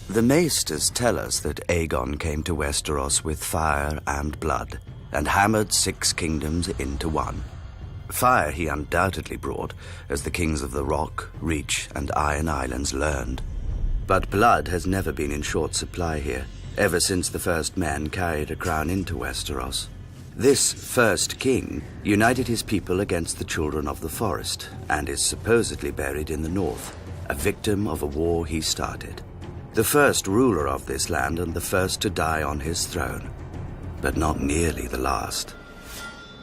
The maesters tell us that Aegon came to Westeros with fire and blood, and hammered 6 kingdoms into one. Fire he undoubtedly brought, as the kings of the Rock, Reach, and Iron Islands learned. But blood has never been in short supply here, ever since the first men carried a crown into Westeros. This first king united his people against the Children of the Forest, and is supposedly buried in the north, a victim of a war he started. The first ruler of this land and the first to die on his throne, but not nearly the last.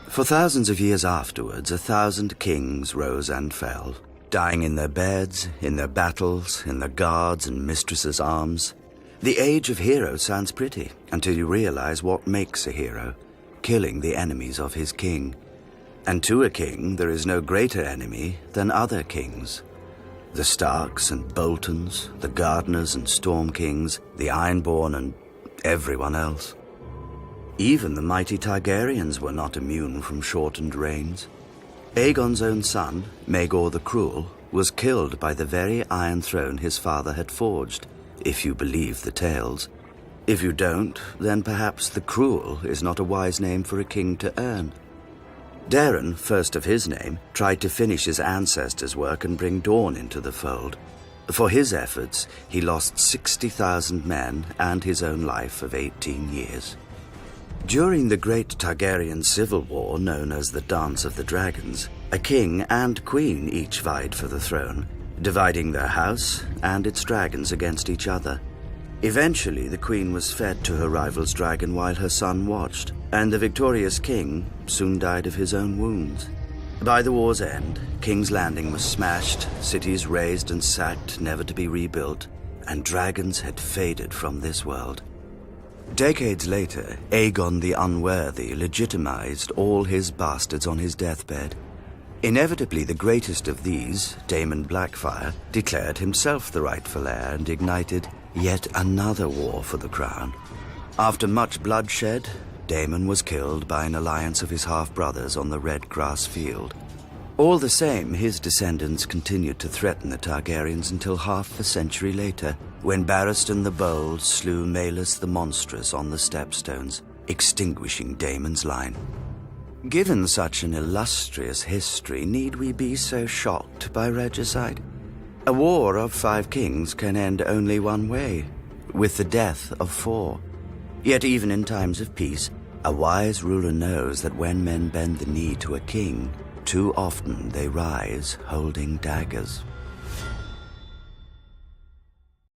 For thousands of years afterwards, 1,000 kings rose and fell, dying in their beds, in their battles, in their guards' and mistresses' arms. The age of heroes sounds pretty, until you realize what makes a hero: killing the enemies of his king. And to a king, there is no greater enemy than other kings. The Starks and Boltons, the Gardeners and Storm Kings, the Ironborn and everyone else. Even the mighty Targaryens were not immune from shortened reigns. Aegon's own son, Maegor the Cruel, was killed by the very Iron Throne his father had forged, if you believe the tales. If you don't, then perhaps the Cruel is not a wise name for a king to earn. Daeron, first of his name, tried to finish his ancestors' work and bring Dorne into the fold. For his efforts, he lost 60,000 men and his own life of 18 years. During the Great Targaryen Civil War, known as the Dance of the Dragons, a king and queen each vied for the throne, dividing their house and its dragons against each other. Eventually, the queen was fed to her rival's dragon while her son watched, and the victorious king soon died of his own wounds. By the war's end, King's Landing was smashed, cities razed and sacked, never to be rebuilt, and dragons had faded from this world. Decades later, Aegon the Unworthy legitimized all his bastards on his deathbed. Inevitably, the greatest of these, Daemon Blackfyre, declared himself the rightful heir and ignited yet another war for the crown. After much bloodshed, Daemon was killed by an alliance of his half-brothers on the Red Grass Field. All the same, his descendants continued to threaten the Targaryens until half a century later, when Barristan the Bold slew Maelys the Monstrous on the Stepstones, extinguishing Daemon's line. Given such an illustrious history, need we be so shocked by regicide? A war of 5 kings can end only one way, with the death of 4. Yet even in times of peace, a wise ruler knows that when men bend the knee to a king, too often they rise holding daggers.